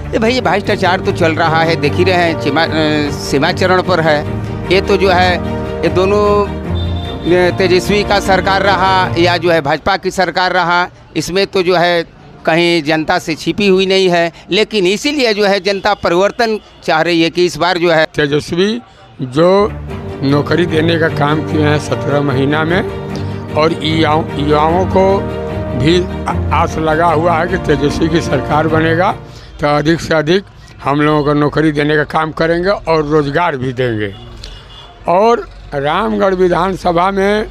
ये भाई ये भ्रष्टाचार तो चल रहा है, देख ही रहे हैं, सीमा चरण पर है। ये तो जो है ये दोनों तेजस्वी का सरकार रहा या जो है भाजपा की सरकार रहा, इसमें तो जो है कहीं जनता से छिपी हुई नहीं है। लेकिन इसीलिए जो है जनता परिवर्तन चाह रही है कि इस बार जो है तेजस्वी जो नौकरी देने का काम किए हैं 17 महीना में, और युवाओं को भी आस लगा हुआ है कि तेजस्वी की सरकार बनेगा तो अधिक से अधिक हम लोगों को नौकरी देने का काम करेंगे और रोज़गार भी देंगे। और रामगढ़ विधानसभा में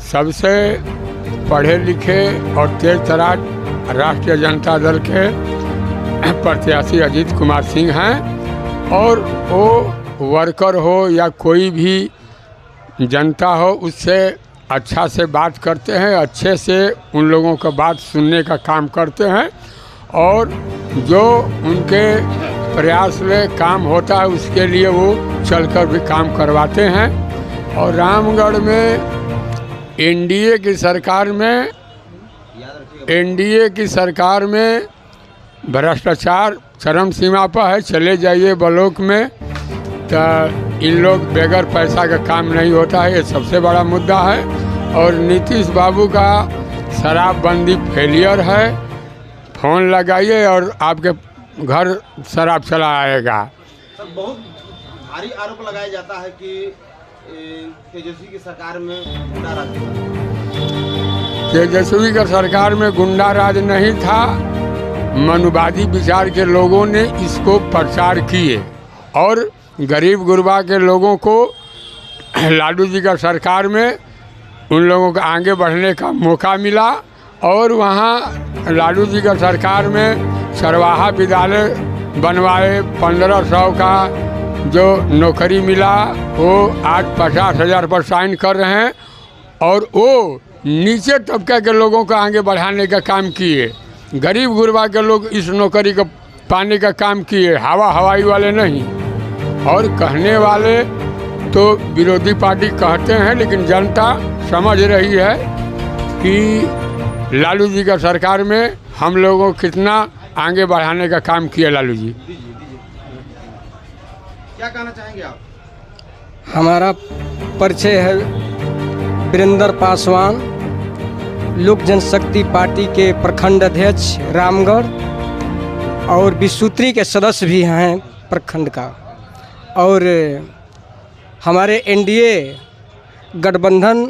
सबसे पढ़े लिखे और तेज तरार राष्ट्रीय जनता दल के प्रत्याशी अजीत कुमार सिंह हैं, और वो वर्कर हो या कोई भी जनता हो उससे अच्छा से बात करते हैं, अच्छे से उन लोगों का बात सुनने का काम करते हैं, और जो उनके प्रयास में काम होता है उसके लिए वो चलकर भी काम करवाते हैं। और रामगढ़ में एनडीए की सरकार में भ्रष्टाचार चरम सीमा पर है। चले जाइए ब्लॉक में तो इन लोग बगैर पैसा का काम नहीं होता है, ये सबसे बड़ा मुद्दा है। और नीतीश बाबू का शराबबंदी फेलियर है। फ़ोन लगाइए और आपके घर शराब चला आएगा। सर, बहुत भारी आरोप लगाया जाता है कि तेजस्वी की सरकार में गुंडा राज था। तेजस्वी की सरकार में गुंडा राज नहीं था, मनुवादी विचार के लोगों ने इसको प्रचार किए और गरीब गुरबा के लोगों को लालू जी का सरकार में उन लोगों को आगे बढ़ने का मौका मिला। और वहाँ लालू जी का सरकार में चरवाहा विद्यालय बनवाए, 1500 का जो नौकरी मिला वो आज 50,000 पर साइन कर रहे हैं। और वो नीचे तबके के लोगों को आगे बढ़ाने का काम किए, गरीब गुरबा के लोग इस नौकरी को पाने का काम किए, हवाई वाले नहीं। और कहने वाले तो विरोधी पार्टी कहते हैं, लेकिन जनता समझ रही है कि लालू जी का सरकार में हम लोगों को कितना आगे बढ़ाने का काम किया लालू जी। क्या कहना चाहेंगे आप? हमारा परिचय है वीरेंद्र पासवान, लोक जनशक्ति पार्टी के प्रखंड अध्यक्ष रामगढ़ और विसूत्री के सदस्य भी हैं प्रखंड का। और हमारे एनडीए गठबंधन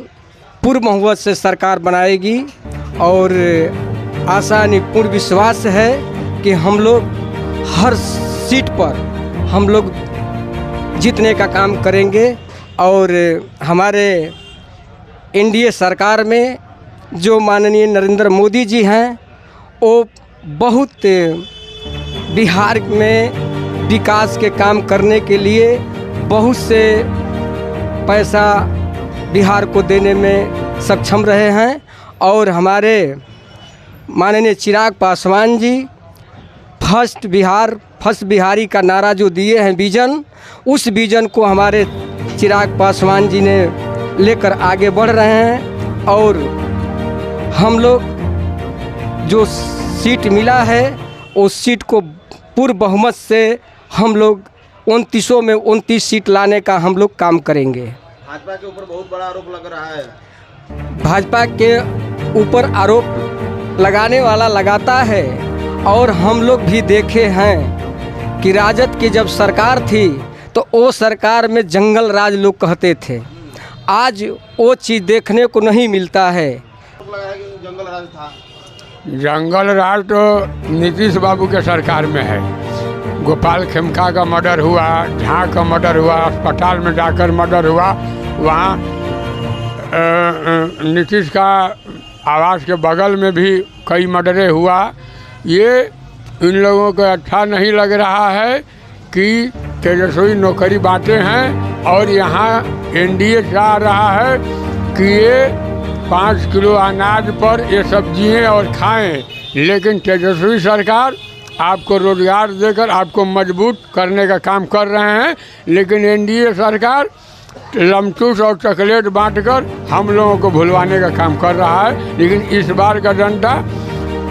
पूर्ण बहुमत से सरकार बनाएगी और आशा निपूर्ण विश्वास है कि हम लोग हर सीट पर हम लोग जीतने का काम करेंगे। और हमारे एनडीए सरकार में जो माननीय नरेंद्र मोदी जी हैं वो बहुत बिहार में विकास के काम करने के लिए बहुत से पैसा बिहार को देने में सक्षम रहे हैं। और हमारे माननीय चिराग पासवान जी फर्स्ट बिहारी का नारा जो दिए हैं विजन, उस विजन को हमारे चिराग पासवान जी ने लेकर आगे बढ़ रहे हैं। और हम लोग जो सीट मिला है उस सीट को पूर्ण बहुमत से हम लोग 29 में 29 सीट लाने का हम लोग काम करेंगे। भाजपा के ऊपर बहुत बड़ा आरोप लग रहा है। भाजपा के ऊपर आरोप लगाने वाला लगाता है, और हम लोग भी देखे हैं कि राजद की जब सरकार थी तो वो सरकार में जंगल राज लोग कहते थे। आज वो चीज़ देखने को नहीं मिलता है। लगा है कि जंगल राज था। जंगल राज तो नीतीश बाबू के सरकार में है। गोपाल खेमका का मर्डर हुआ, झा का मर्डर हुआ, अस्पताल में जाकर मर्डर हुआ, वहाँ नीतीश का आवास के बगल में भी कई मर्डरें हुआ। ये इन लोगों को अच्छा नहीं लग रहा है कि तेजस्वी नौकरी बांटे हैं, और यहाँ एनडीए चाह रहा है कि ये 5 किलो अनाज पर ये सब्जियाँ और खाएं। लेकिन तेजस्वी सरकार आपको रोजगार देकर आपको मजबूत करने का काम कर रहे हैं, लेकिन एनडीए सरकार लमचूस और चॉकलेट बांटकर हम लोगों को भुलवाने का काम कर रहा है। लेकिन इस बार का जनता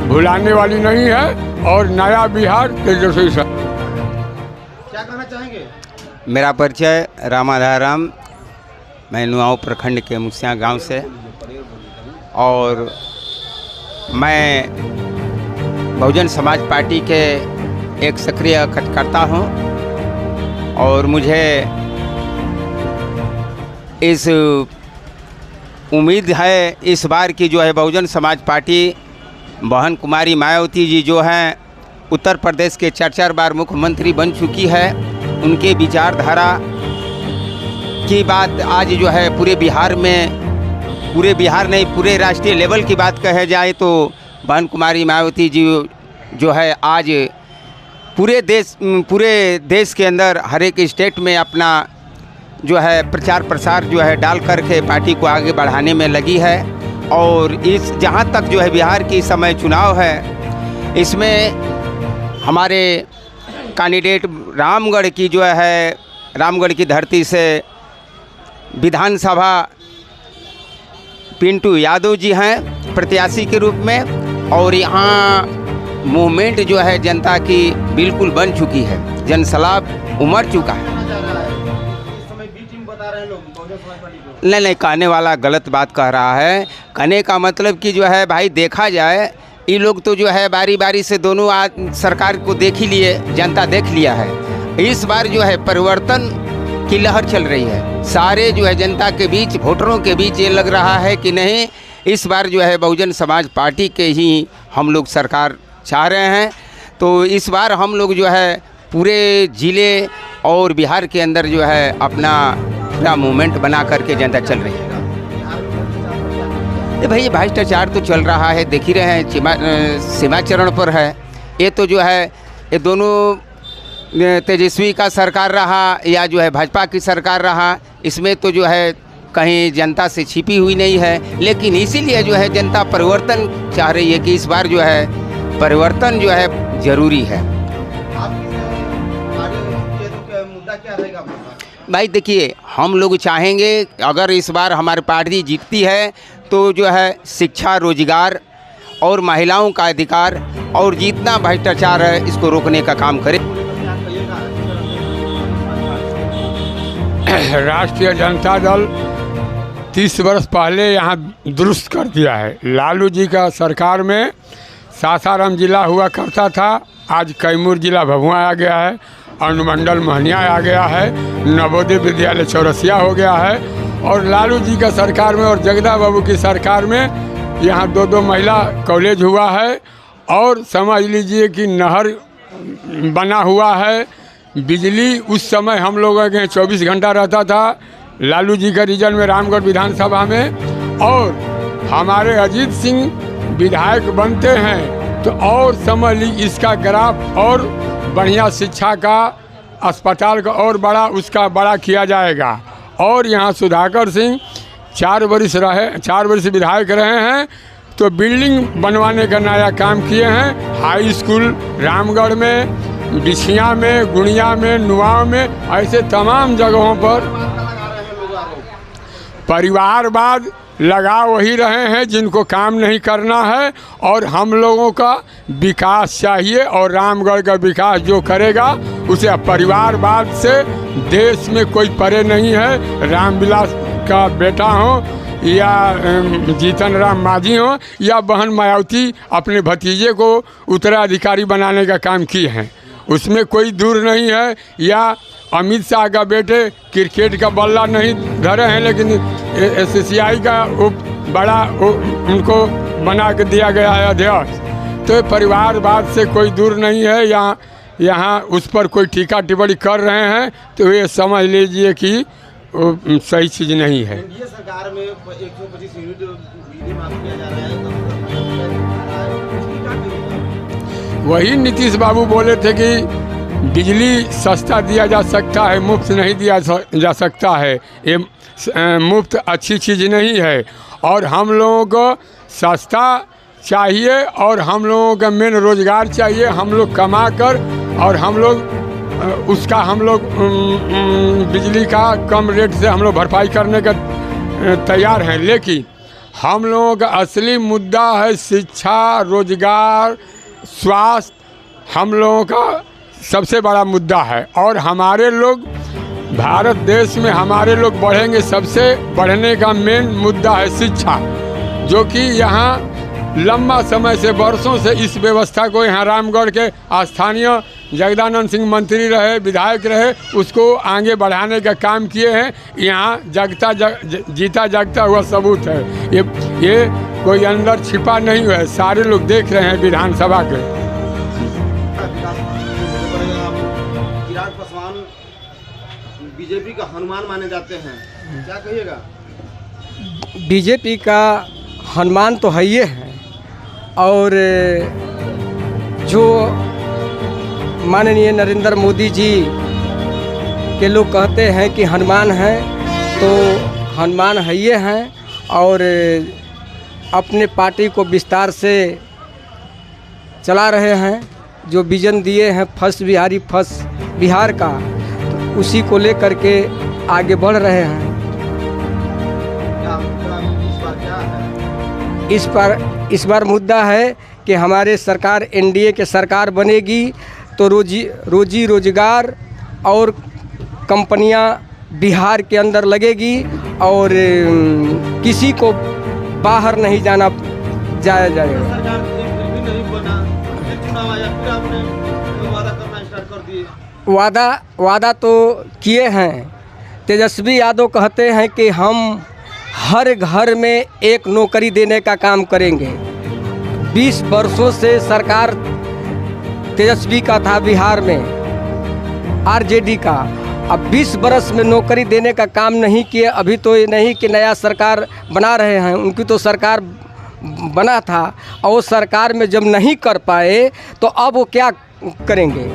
भुलाने वाली नहीं है और नया बिहार तेजस्वी सर। क्या कहना चाहेंगे? मेरा परिचय रामाधाराम, मैं नुआओं प्रखंड के मुसिया गांव से, और मैं बहुजन समाज पार्टी के एक सक्रिय कार्यकर्ता हूं, और मुझे इस उम्मीद है इस बार की जो है बहुजन समाज पार्टी बहन कुमारी मायावती जी जो हैं उत्तर प्रदेश के 4 बार मुख्यमंत्री बन चुकी है, उनके विचारधारा की बात आज जो है पूरे बिहार नहीं पूरे राष्ट्रीय लेवल की बात कहे जाए तो बहन कुमारी मायावती जी जो है आज पूरे देश के अंदर हर एक स्टेट में अपना जो है प्रचार प्रसार जो है डाल करके पार्टी को आगे बढ़ाने में लगी है। और इस जहाँ तक जो है बिहार की समय चुनाव है, इसमें हमारे कैंडिडेट रामगढ़ की जो है रामगढ़ की धरती से विधानसभा पिंटू यादव जी हैं प्रत्याशी के रूप में, और यहाँ मूवमेंट जो है जनता की बिल्कुल बन चुकी है, जनसलाब उमड़ चुका है। कहना चाह रहा है इस समय बी टीम बता रहे हैं लोग बहुजन समाज पार्टी को। नहीं, कहने वाला गलत बात कह रहा है। कहने का मतलब कि जो है भाई देखा जाए, ये लोग तो जो है बारी बारी से दोनों सरकार को देख ही लिए, जनता देख लिया है। इस बार जो है परिवर्तन की लहर चल रही है, सारे जो है जनता के बीच, वोटरों के बीच ये लग रहा है कि नहीं, इस बार जो है बहुजन समाज पार्टी के ही हम लोग सरकार चाह रहे हैं। तो इस बार हम लोग जो है पूरे ज़िले और बिहार के अंदर जो है अपना पूरा मूवमेंट बना करके जनता चल रही है। भाई ये भ्रष्टाचार तो चल रहा है, देख ही रहे हैं, सीमा चरण पर है। ये तो जो है ये दोनों तेजस्वी का सरकार रहा या जो है भाजपा की सरकार रहा, इसमें तो जो है कहीं जनता से छिपी हुई नहीं है। लेकिन इसीलिए जो है जनता परिवर्तन चाह रही है कि इस बार जो है परिवर्तन जो है ज़रूरी है। मुद्दा क्या रहेगा भाई देखिए, हम लोग चाहेंगे अगर इस बार हमारी पार्टी जीतती है तो जो है शिक्षा, रोजगार और महिलाओं का अधिकार और जितना भ्रष्टाचार है इसको रोकने का काम करे। राष्ट्रीय जनता दल 30 वर्ष पहले यहाँ दुरुस्त कर दिया है। लालू जी का सरकार में सासाराम जिला हुआ करता था, आज कैमूर जिला भभुआ आ गया है, अनुमंडल महनिया आ गया है, नवोदय विद्यालय चौरसिया हो गया है। और लालू जी का सरकार में और जगदा बाबू की सरकार में यहाँ 2 महिला कॉलेज हुआ है, और समझ लीजिए कि नहर बना हुआ है। बिजली उस समय हम लोगों के 24 घंटा रहता था लालू जी का रीजन में रामगढ़ विधानसभा में, और हमारे अजीत सिंह विधायक बनते हैं तो और समझ ली इसका ग्राफ और बढ़िया शिक्षा का, अस्पताल का और बड़ा किया जाएगा। और यहाँ सुधाकर सिंह 4 वर्ष विधायक रहे हैं तो बिल्डिंग बनवाने का नया काम किए हैं। हाई स्कूल रामगढ़ में, बिछिया में, गुड़िया में, नुआओं में, ऐसे तमाम जगहों पर परिवारवाद लगा वही रहे हैं जिनको काम नहीं करना है। और हम लोगों का विकास चाहिए, और रामगढ़ का विकास जो करेगा उसे परिवारवाद से देश में कोई परे नहीं है। रामविलास का बेटा हो या जीतन राम मांझी हो या बहन मायावती अपने भतीजे को उत्तराधिकारी बनाने का काम किए हैं, उसमें कोई दूर नहीं है। या अमित शाह का बेटे क्रिकेट का बल्ला नहीं धरे हैं, लेकिन SCCI का उनको बना के दिया गया है अध्यक्ष। तो परिवारवाद से कोई दूर नहीं है। यहाँ उस पर कोई टीका टिप्पणी कर रहे हैं तो ये समझ लीजिए कि सही चीज़ नहीं है। एनडीए सरकार में 125 यूनिट बिजली माफ किया जा रहा है, वही नीतीश बाबू बोले थे कि बिजली सस्ता दिया जा सकता है, मुफ्त नहीं दिया जा सकता है। ये मुफ्त अच्छी चीज़ नहीं है, और हम लोगों को सस्ता चाहिए, और हम लोगों का मेन रोज़गार चाहिए। हम लोग कमा कर और हम लोग बिजली का कम रेट से हम लोग भरपाई करने का तैयार हैं। लेकिन हम लोगों का असली मुद्दा है शिक्षा, रोजगार, स्वास्थ्य, हम लोगों का सबसे बड़ा मुद्दा है। और हमारे लोग भारत देश में हमारे लोग बढ़ेंगे, सबसे बढ़ने का मेन मुद्दा है शिक्षा, जो कि यहाँ लंबा समय से वर्षों से इस व्यवस्था को यहाँ रामगढ़ के स्थानीय जगदानंद सिंह मंत्री रहे, विधायक रहे, उसको आगे बढ़ाने का काम किए हैं। यहाँ जीता जागता हुआ सबूत है, ये कोई अंदर छिपा नहीं है, सारे लोग देख रहे हैं विधानसभा के। चिराग पासवान बीजेपी का हनुमान माने जाते हैं, क्या कहिएगा? बीजेपी का हनुमान तो है ही है, और जो माननीय नरेंद्र मोदी जी के लोग कहते हैं कि हनुमान हैं, तो हनुमान है ही हैं, और अपने पार्टी को विस्तार से चला रहे हैं। जो विजन दिए हैं फर्स्ट बिहारी फर्स्ट बिहार का, तो उसी को लेकर के आगे बढ़ रहे हैं। इस बार मुद्दा है कि हमारे सरकार एनडीए के सरकार बनेगी तो रोजी रोजगार और कंपनियां बिहार के अंदर लगेगी, और किसी को बाहर नहीं जाएगा। सरकार फिर भी नहीं बना, फिर चुनाव आया, फिर आपने वादा करना स्टार्ट कर दिए। वादा तो किए हैं। तेजस्वी यादव कहते हैं कि हम हर घर में एक नौकरी देने का काम करेंगे। 20 वर्षों से सरकार तेजस्वी का था बिहार में, आरजेडी का। अब 20 वर्ष में नौकरी देने का काम नहीं किए। अभी तो ये नहीं कि नया सरकार बना रहे हैं, उनकी तो सरकार बना था, और सरकार में जब नहीं कर पाए तो अब वो क्या करेंगे?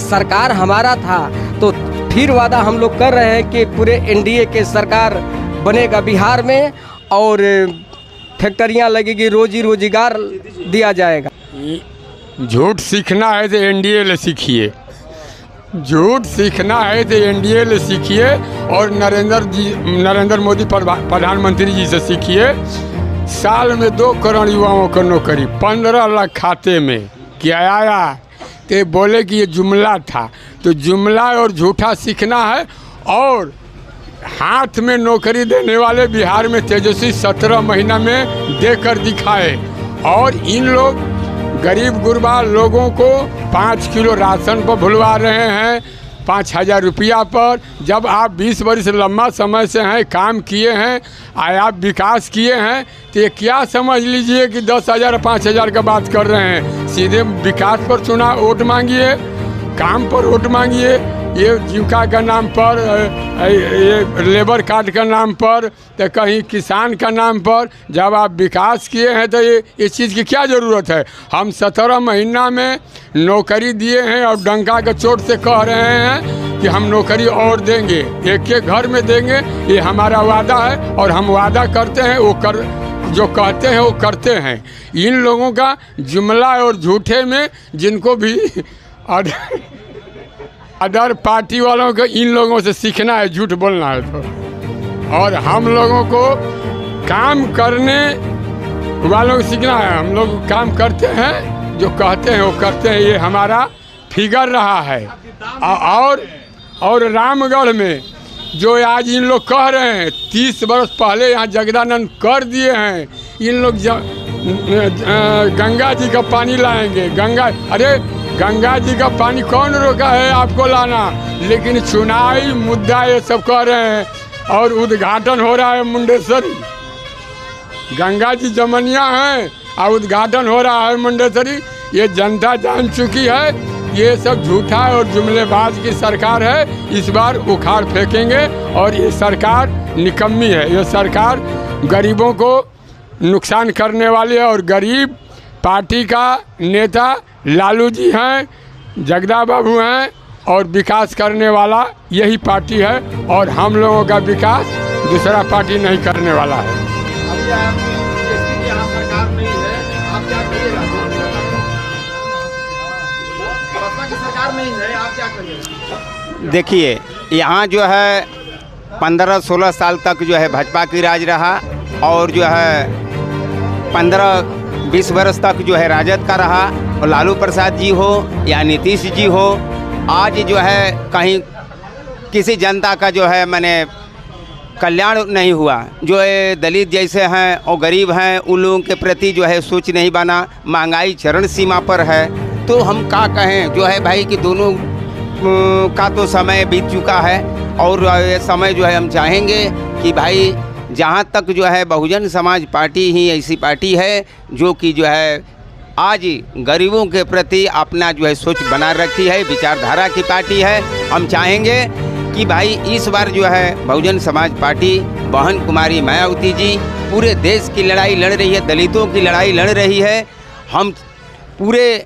सरकार हमारा था, तो फिर वादा हम लोग कर रहे हैं कि पूरे एनडीए के सरकार बनेगा बिहार में, और फैक्ट्रियां लगेगी, रोजी रोजगार दिया जाएगा। झूठ सीखना है तो एनडीए ले सीखिए, झूठ सीखना है तो एनडीए ले सीखिए, और नरेंद्र मोदी प्रधानमंत्री जी से सीखिए। साल में 2 करोड़ युवाओं को नौकरी, 15 लाख खाते में क्या आया? तो बोले कि ये जुमला था, तो जुमला और झूठा सीखना है। और हाथ में नौकरी देने वाले बिहार में तेजस्वी 17 महीना में देकर दिखाए। और इन लोग गरीब गुरबा लोगों को 5 किलो राशन पर भुलवा रहे हैं, 5,000 रुपया पर। जब आप 20 वर्ष लंबा समय से हैं, काम किए हैं, आप विकास किए हैं, तो ये क्या समझ लीजिए कि 10,000 5,000 का बात कर रहे हैं। सीधे विकास पर चुनाव वोट मांगिए, काम पर वोट मांगिए। ये जीविका का नाम पर, ये लेबर कार्ड का नाम पर, तो कहीं किसान का नाम पर। जब आप विकास किए हैं तो ये इस चीज़ की क्या ज़रूरत है? हम 17 महीना में नौकरी दिए हैं, और डंका के चोट से कह रहे हैं कि हम नौकरी और देंगे, एक घर में देंगे। ये हमारा वादा है, और हम वादा करते हैं, जो कहते हैं वो करते हैं। इन लोगों का जुमला और झूठे में, जिनको भी अदर पार्टी वालों को इन लोगों से सीखना है, झूठ बोलना है तो। और हम लोगों को काम करने वालों को सीखना है। हम लोग काम करते हैं, जो कहते हैं वो करते हैं, ये हमारा फिगर रहा है। और रामगढ़ में जो आज इन लोग कह रहे हैं, 30 वर्ष पहले यहाँ जगदानंद कर दिए हैं। इन लोग गंगा जी का पानी लाएंगे, गंगा जी का पानी कौन रोका है आपको लाना? लेकिन चुनावी मुद्दा ये सब कह रहे हैं। और उद्घाटन हो रहा है मुंडेश्वरी, गंगा जी जमनिया हैं, और उद्घाटन हो रहा है मुंडेश्वरी। ये जनता जान चुकी है, ये सब झूठा और जुमलेबाज की सरकार है। इस बार उखाड़ फेंकेंगे, और ये सरकार निकम्मी है। ये सरकार गरीबों को नुकसान करने वाली है, और गरीब पार्टी का नेता लालू जी हैं, जगदा बाबू हैं, और विकास करने वाला यही पार्टी है। और हम लोगों का विकास दूसरा पार्टी नहीं करने वाला है। अभी आपकी यहाँ सरकार नहीं है, आप क्या करिएगा? बसपा की सरकार नहीं है, आप क्या करिएगा? देखिए, यहाँ जो है 15-16 साल तक जो है भाजपा की राज रहा और जो है 15-20 वर्ष तक जो है राजद का रहा। और लालू प्रसाद जी हो या नीतीश जी हो, आज जो है कहीं किसी जनता का जो है मैंने कल्याण नहीं हुआ। जो है दलित जैसे हैं और गरीब हैं उन लोगों के प्रति जो है सोच नहीं बना। महंगाई चरण सीमा पर है। तो हम क्या कहें जो है भाई कि दोनों का तो समय बीत चुका है और ये समय जो है हम चाहेंगे कि भाई जहाँ तक जो है बहुजन समाज पार्टी ही ऐसी पार्टी है जो कि जो है आज गरीबों के प्रति अपना जो है सोच बना रखी है, विचारधारा की पार्टी है। हम चाहेंगे कि भाई इस बार जो है बहुजन समाज पार्टी बहन कुमारी मायावती जी पूरे देश की लड़ाई लड़ रही है, दलितों की लड़ाई लड़ रही है। हम पूरे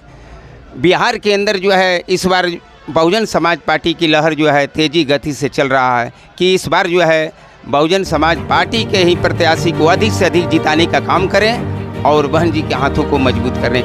बिहार के अंदर जो है इस बार बहुजन समाज पार्टी की लहर जो है तेज़ी गति से चल रहा है कि इस बार जो है बहुजन समाज पार्टी के ही प्रत्याशी को अधिक से अधिक जिताने का काम करें और बहन जी के हाथों को मजबूत करें।